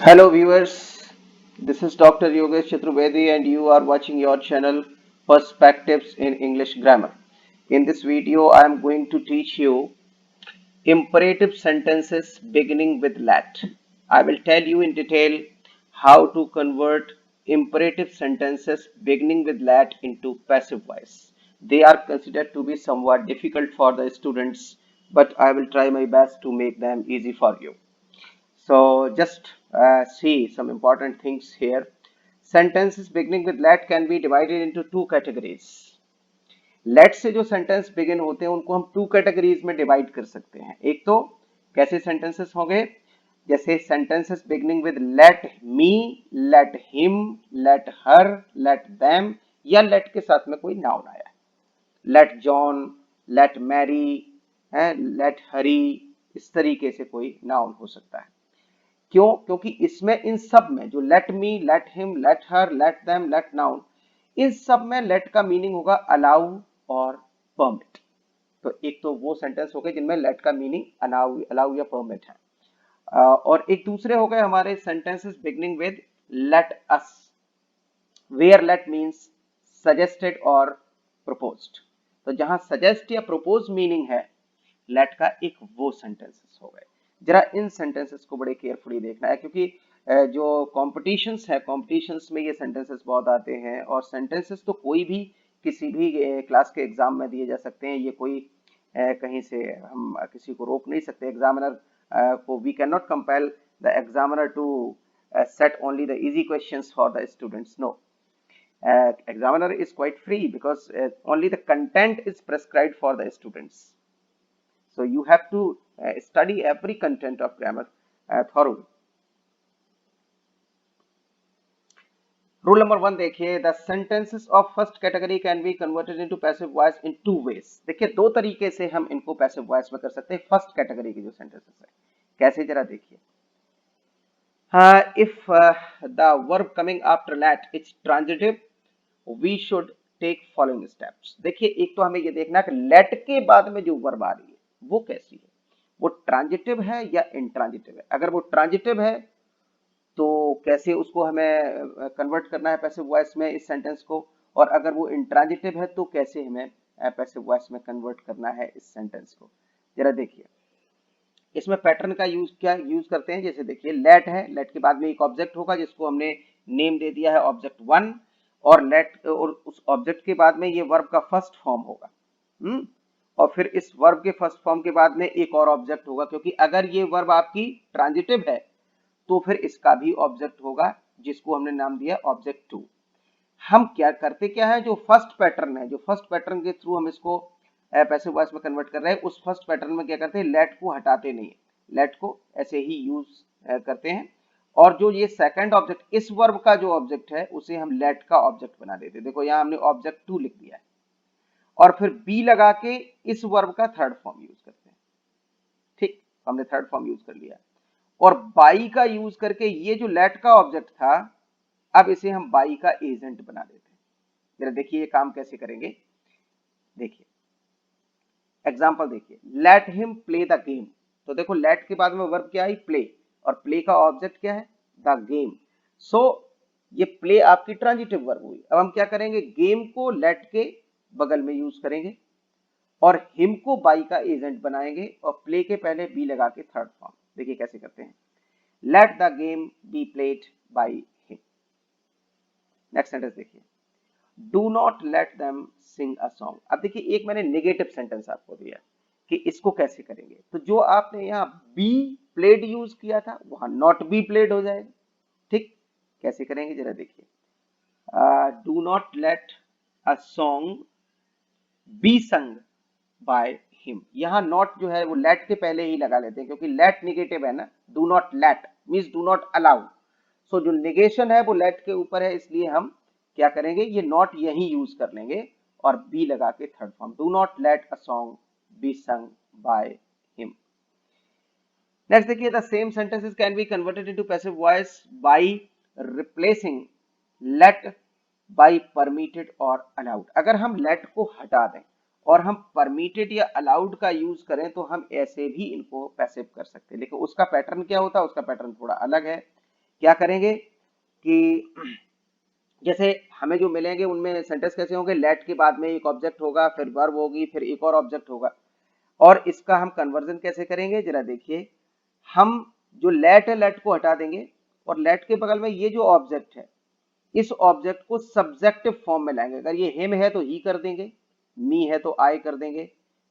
Hello viewers, this is Dr. Yogesh Chaturvedi and you are watching your channel Perspectives in English Grammar. In this video, I am going to teach you imperative sentences beginning with let. I will tell you in detail how to convert imperative sentences beginning with let into passive voice. They are considered to be somewhat difficult for the students, but I will try my best to make them easy for you. So just see some important things here. Sentences beginning with let can be divided into two categories. Let से जो sentence begin होते हैं उनको हम two categories में divide कर सकते हैं। एक तो कैसे सेंटेंसेस होंगे, जैसे sentences beginning with let me, let him, let her, let them, या लेट के साथ में कोई नाउन आया, let John, let Mary, let Hari, इस तरीके से कोई नाउन हो सकता है। क्यों? क्योंकि इसमें इन सब में जो let me, let him, let her, let them, let noun, इन सब में लेट का मीनिंग होगा अलाउ और परमिट। तो एक तो वो सेंटेंस हो गए जिनमें लेट का मीनिंग अलाउ अलाउ या परमिट है, और एक दूसरे हो गए हमारे sentences beginning with let us, where let means suggested और प्रपोज्ड। तो जहां सजेस्ट या प्रपोज मीनिंग है लेट का, एक वो सेंटेंसेस हो गए। जरा इन सेंटेंसेस को बड़े केयरफुली देखना है, क्योंकि जो कॉम्पिटिशन्स है, कॉम्पिटिशन्स में ये सेंटेंसेस बहुत आते हैं, और सेंटेंसेस तो कोई भी किसी भी क्लास के एग्जाम में दिए जा सकते हैं। ये कोई कहीं से हम किसी को रोक नहीं सकते एग्जामिनर को। We can not compel the examiner to set only the easy questions for the students. No, examiner is quite free because only the content is prescribed for the students. So you have to study every content of grammar thoroughly. Rule number 1 देखिए, the sentences of first category can be converted into passive voice in two ways. देखिए दो तरीके से हम इनको passive voice में कर सकते हैं फर्स्ट कैटेगरी की जो sentences है। कैसे, जरा देखिए। If the verb coming after let is transitive, we should take following steps. देखिए एक तो हमें ये देखना है कि let के बाद में जो वर्ब आ रही है वो कैसी है, वो ट्रांजिटिव है या इंट्रांजिटिव है। अगर वो ट्रांजिटिव है तो कैसे उसको हमें कन्वर्ट करना है पैसिव वॉइस में इस सेंटेंस को, और अगर वो इंट्रांजिटिव है तो कैसे हमें पैसिव वॉइस में कन्वर्ट करना है इस सेंटेंस को। जरा देखिए इसमें पैटर्न का क्या यूज करते हैं। जैसे देखिए लेट है, लेट के बाद में एक ऑब्जेक्ट होगा जिसको हमने नेम दे दिया है ऑब्जेक्ट 1, और लेट और उस ऑब्जेक्ट के बाद में ये वर्ब का फर्स्ट फॉर्म होगा। और फिर इस वर्ब के फर्स्ट फॉर्म के बाद में एक और ऑब्जेक्ट होगा, क्योंकि अगर ये वर्ब आपकी ट्रांजिटिव है तो फिर इसका भी ऑब्जेक्ट होगा जिसको हमने नाम दिया ऑब्जेक्ट 2। हम क्या करते क्या है, जो फर्स्ट पैटर्न है, जो फर्स्ट पैटर्न के थ्रू हम इसको पैसिव वॉइस में कन्वर्ट कर रहे हैं, उस फर्स्ट पैटर्न में क्या करते हैं, लेट को हटाते नहीं है, लेट को ऐसे ही यूज करते हैं। और जो ये सेकंड ऑब्जेक्ट, इस वर्ब का जो ऑब्जेक्ट है उसे हम लेट का ऑब्जेक्ट बना देते हैं। देखो यहाँ हमने ऑब्जेक्ट 2 लिख दिया है, और फिर बी लगा के इस वर्ब का थर्ड फॉर्म यूज करते हैं। ठीक, हमने थर्ड फॉर्म यूज कर लिया, और बाई का यूज करके ये जो लेट का ऑब्जेक्ट था, अब इसे हम बाई का एजेंट बना देते हैं। जरा देखिए ये काम कैसे करेंगे। देखिए एग्जाम्पल देखिए, late him play the game. तो देखो लेट के बाद में वर्ब क्या है, प्ले, और प्ले का ऑब्जेक्ट क्या है, द गेम। सो ये प्ले आपकी ट्रांजिटिव वर्ब हुई। अब हम क्या करेंगे, गेम को लेट के बगल में यूज करेंगे, और हिम को बाई का एजेंट बनाएंगे, और प्ले के पहले बी लगा के थर्ड फॉर्म। देखिए कैसे करते हैं, let the game be played by him. Next sentence देखिए, do not let them sing a song. अब देखिए एक मैंने नेगेटिव सेंटेंस आपको दिया कि इसको कैसे करेंगे। तो जो आपने यहाँ बी प्लेड यूज किया था वहां नॉट बी प्लेड हो जाएगा। ठीक, कैसे करेंगे जरा देखिए, do not let a song be sung by him. यहाँ नॉट जो है वो लेट के पहले ही लगा लेते हैं, क्योंकि लेट निगेटिव है ना, do not let means do not allow. So जो निगेशन है वो लेट के ऊपर है, इसलिए हम क्या करेंगे, ये नॉट यही यूज कर लेंगे और बी लगा के third form, do not let a song be sung by him. Next देखिए, the same sentences can be converted into passive voice by replacing let by permitted और अलाउड। अगर हम लेट को हटा दें और हम परमिटेड या अलाउड का यूज करें तो हम ऐसे भी इनको पैसिव कर सकते हैं। लेकिन उसका पैटर्न क्या होता है, उसका पैटर्न थोड़ा अलग है। क्या करेंगे कि जैसे हमें जो मिलेंगे उनमें सेंटेंस कैसे होंगे, लेट के बाद में एक ऑब्जेक्ट होगा, फिर वर्ब होगी, फिर एक और ऑब्जेक्ट होगा। और इसका हम कन्वर्जन कैसे करेंगे, जरा देखिए। हम जो लेट है, लेट को हटा देंगे और लेट के बगल में ये जो ऑब्जेक्ट है, इस ऑब्जेक्ट को सब्जेक्टिव फॉर्म में लाएंगे। अगर ये हिम है तो ही कर देंगे, मी है तो आई कर देंगे,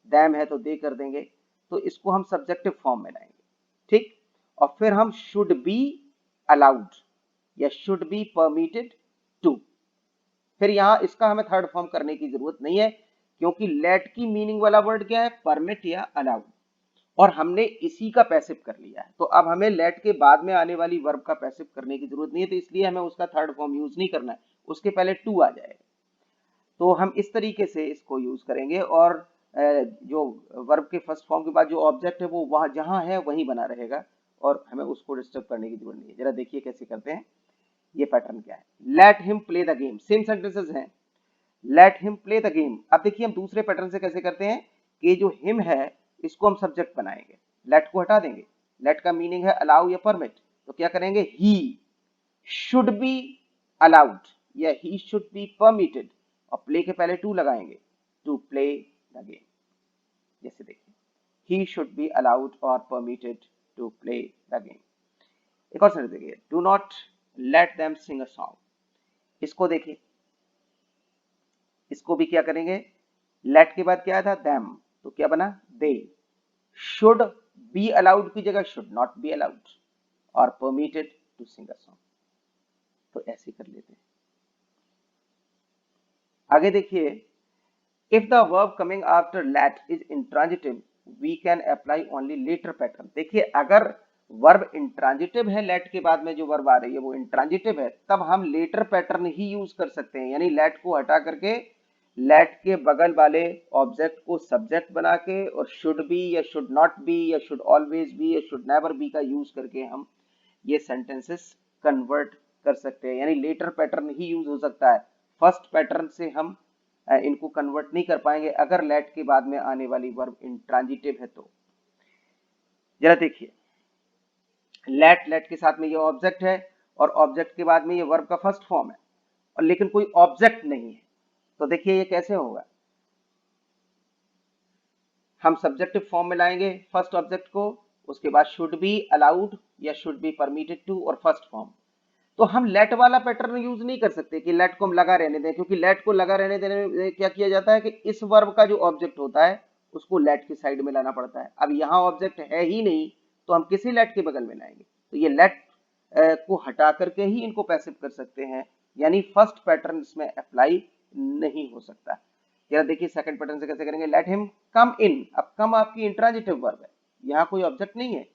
दैम है तो दे कर देंगे, तो इसको हम सब्जेक्टिव फॉर्म में लाएंगे, ठीक। और फिर हम शुड बी अलाउड या शुड बी परमिटेड टू। फिर यहां इसका हमें थर्ड फॉर्म करने की जरूरत नहीं है, क्योंकि लेट की मीनिंग वाला वर्ड क्या है, परमिट या अलाउड, और हमने इसी का पैसिव कर लिया है। तो अब हमें लेट के बाद में आने वाली वर्ब का पैसिव करने की जरूरत नहीं है, तो इसलिए हमें उसका थर्ड फॉर्म यूज नहीं करना है, उसके पहले टू आ जाएगा। तो हम इस तरीके से इसको यूज करेंगे, और जो वर्ब के फर्स्ट फॉर्म के बाद जो ऑब्जेक्ट है वो वहां जहां है वहीं बना रहेगा, और हमें उसको डिस्टर्ब करने की जरूरत नहीं है। जरा देखिए कैसे करते हैं, ये पैटर्न क्या है। Let him play the game, same sentences हैं, let him play the game. अब देखिए हम दूसरे पैटर्न से कैसे करते हैं कि जो हिम है इसको हम सब्जेक्ट बनाएंगे, लेट को हटा देंगे, लेट का मीनिंग है अलाउ या परमिट, तो क्या करेंगे, ही शुड बी अलाउड या ही शुड बी परमिटेड, और प्ले के पहले टू लगाएंगे, टू प्ले द गेम। जैसे देखिए, ही शुड बी अलाउड और permitted to play the game. एक और सेंटेंस देखिए, do not let them sing a song. इसको देखिए, इसको भी क्या करेंगे, लेट के बाद क्या आया था, देम, तो क्या बना, दे। शुड बी अलाउड की जगह शुड नॉट बी अलाउड, और permitted to sing a song. तो ऐसे कर लेते हैं। आगे देखिए, if the verb coming after let is intransitive we can apply only latter pattern. देखिए, अगर वर्ब इंट्रांजिटिव है, लेट के बाद में जो वर्ब आ रही है वो इंट्रांजिटिव है, तब हम लेटर पैटर्न ही यूज कर सकते हैं, यानी लेट को हटा करके लेट के बगल वाले ऑब्जेक्ट को सब्जेक्ट बना के, और शुड बी या शुड नॉट बी या शुड ऑलवेज बी या शुड नेवर बी का यूज करके हम ये सेंटेंसेस कन्वर्ट कर सकते हैं, यानी लेटर पैटर्न ही यूज हो सकता है। फर्स्ट पैटर्न से हम इनको कन्वर्ट नहीं कर पाएंगे अगर लेट के बाद में आने वाली वर्ब इंट्रांजिटिव है तो। जरा देखिए, लेट, लेट के साथ में ये ऑब्जेक्ट है, और ऑब्जेक्ट के बाद में ये वर्ब का फर्स्ट फॉर्म है, और लेकिन कोई ऑब्जेक्ट नहीं है, तो देखिए ये कैसे होगा। हम सब्जेक्टिव फॉर्म में लाएंगे फर्स्ट ऑब्जेक्ट को, उसके बाद शुड बी अलाउड या शुड बी परमिटेड टू, और फर्स्ट फॉर्म। तो हम लेट वाला पैटर्न यूज नहीं कर सकते कि लेट को हम लगा रहने दें, क्योंकि लेट को लगा रहने देने में क्या किया जाता है कि इस वर्ब का जो ऑब्जेक्ट होता है उसको लेट की साइड में लाना पड़ता है। अब यहाँ ऑब्जेक्ट है ही नहीं, तो हम किसी लेट के बगल में लाएंगे, तो ये लेट को हटा करके ही इनको पैसिव कर सकते हैं, यानी फर्स्ट पैटर्न इसमें अप्लाई नहीं हो सकता। जरा देखिए सेकंड पैटर्न से कैसे करेंगे, लेट हिम कम इन। अब कम आपकी इंट्रांजिटिव वर्ब है, यहाँ कोई ऑब्जेक्ट नहीं है,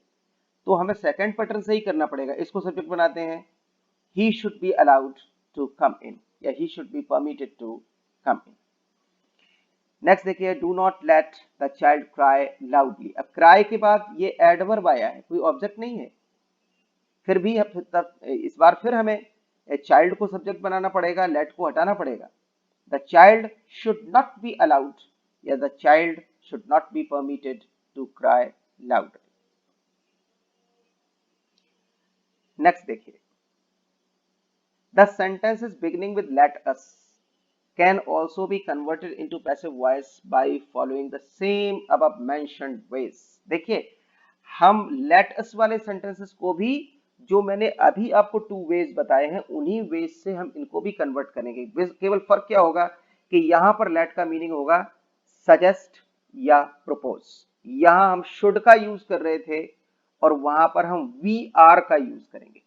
तो हमें सेकंड पैटर्न से ही करना पड़ेगा। इसको सब्जेक्ट बनाते हैं, he should be allowed to come in या he should be permitted to come in। Next देखिए, do not let the child cry loudly। अब cry के बाद ये एडवर्ब आया है, कोई ऑब्जेक्ट नहीं है, फिर भी इस बार फिर हमें चाइल्ड को सब्जेक्ट बनाना पड़ेगा, लेट को हटाना पड़ेगा। The child should not be allowed या the child should not be permitted to cry loudly. Next देखिए, the sentences beginning with let us can also be converted into passive voice by following the same above mentioned ways। देखिए, हम let us वाले sentences को भी, जो मैंने अभी आपको टू वेज बताए हैं, उन्हीं वेज से हम इनको भी कन्वर्ट करेंगे। केवल फर्क क्या होगा कि यहां पर let का मीनिंग होगा सजेस्ट या प्रपोज। यहां हम शुड का यूज कर रहे थे, और वहां पर हम वी आर का यूज करेंगे।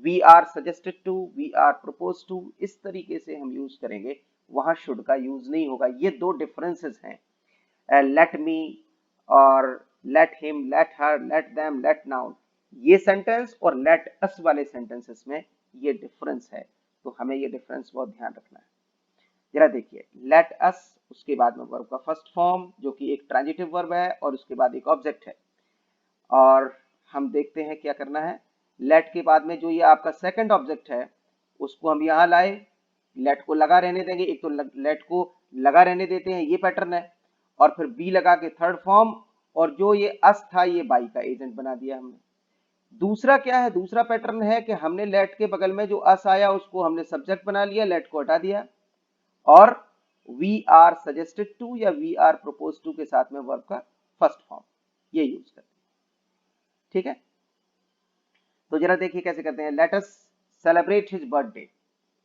We are suggested to, we are propose to, इस तरीके से हम यूज करेंगे, वहां शुड का यूज नहीं होगा। ये दो डिफरेंसेस हैं, लेट मी और let him, let her, let them, let noun, ये सेंटेंस और लेट अस वाले सेंटेंसेस में ये डिफरेंस है, तो हमें ये डिफरेंस बहुत ध्यान रखना है। जरा देखिए, लेट अस, उसके बाद में वर्ब का फर्स्ट फॉर्म जो कि एक ट्रांजिटिव वर्ब है, और उसके बाद एक ऑब्जेक्ट है, और हम देखते हैं क्या करना है। लेट के बाद में जो ये आपका सेकंड ऑब्जेक्ट है उसको हम यहाँ लाए, लेट को लगा रहने देंगे, एक तो लेट को लगा रहने देते हैं, ये पैटर्न है, और फिर बी लगा के थर्ड फॉर्म, और जो ये अस था ये बाई का एजेंट बना दिया हमने। दूसरा क्या है, दूसरा पैटर्न है कि हमने लेट के बगल में जो अस आया उसको हमने सब्जेक्ट बना लिया, लेट को हटा दिया, और वी आर सजेस्टेड टू या वी आर प्रपोज टू के साथ में वर्ब का फर्स्ट फॉर्म ये यूज करते हैं। ठीक है, तो जरा देखिए कैसे करते हैं। Let us celebrate his birthday.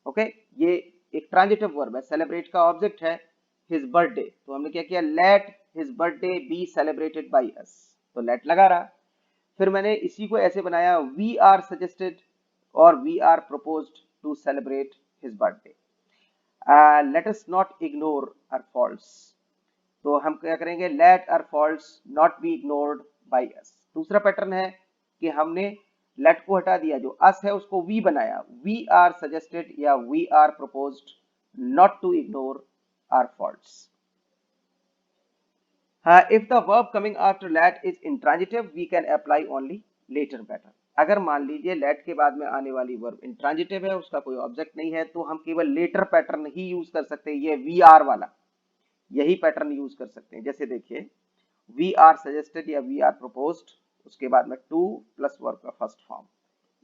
Okay, ये एक ट्रांजिटिव वर्ब है, सेलिब्रेट का ऑब्जेक्ट है हिज बर्थडे, तो हमने क्या किया, late his birthday be celebrated by us, तो लेट लगा रहा। फिर मैंने इसी को ऐसे बनाया, वी आर सजेस्टेड और we are proposed to celebrate his birthday. Let us not ignore our faults, तो हम क्या करेंगे, let our faults not be ignored by us. दूसरा पैटर्न है कि हमने लेट को हटा दिया, जो अस है उसको वी बनाया, वी आर सजेस्टेड या we are proposed not to ignore our faults. If the verb coming after let is intransitive, we can apply only later pattern. अगर मान लीजिए let के बाद में आने वाली verb intransitive है, उसका कोई ऑब्जेक्ट नहीं है, तो हम केवल later पैटर्न ही यूज कर सकते हैं, ये वी आर वाला, यही पैटर्न यूज कर सकते हैं। जैसे देखिए, वी आर सजेस्टेड या वी आर प्रपोज्ड, उसके बाद में टू प्लस वर्ब का फर्स्ट फॉर्म,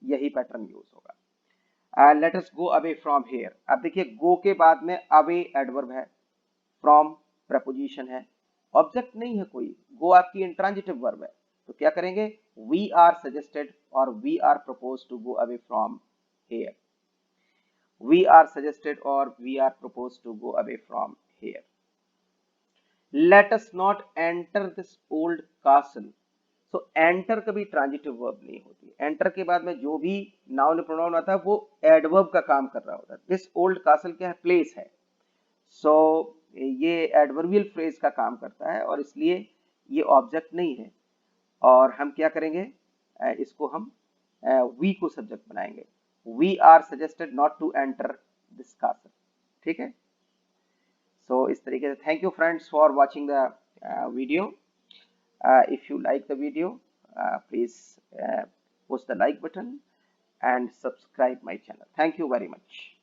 यही पैटर्न यूज होगा। Let us go away from here. अब देखिए, गो के बाद में अवे एडवर्ब है, फ्रॉम प्रपोजिशन है, ऑब्जेक्ट नहीं है कोई, गो आपकी इंट्रांजिटिव वर्ब है, तो क्या करेंगे, वी आर सजेस्टेड और we are propose to go away from here, we are suggested और we are propose to go away from here. Let us not enter this old castle, so enter कभी transitive verb नहीं होती, enter के बाद में जो भी noun pronoun आता है वो एडवर्ब का काम कर रहा होता है। दिस ओल्ड कासल क्या है, प्लेस है, सो ये एडवर्बियल फ्रेज का काम करता है और इसलिए ये ऑब्जेक्ट नहीं है। और हम क्या करेंगे, इसको हम वी को सब्जेक्ट बनाएंगे, we are suggested not to enter this castle. ठीक है, सो इस तरीके से thank you friends for watching the video. If you like the video, please push the like button and subscribe my channel. Thank you very much.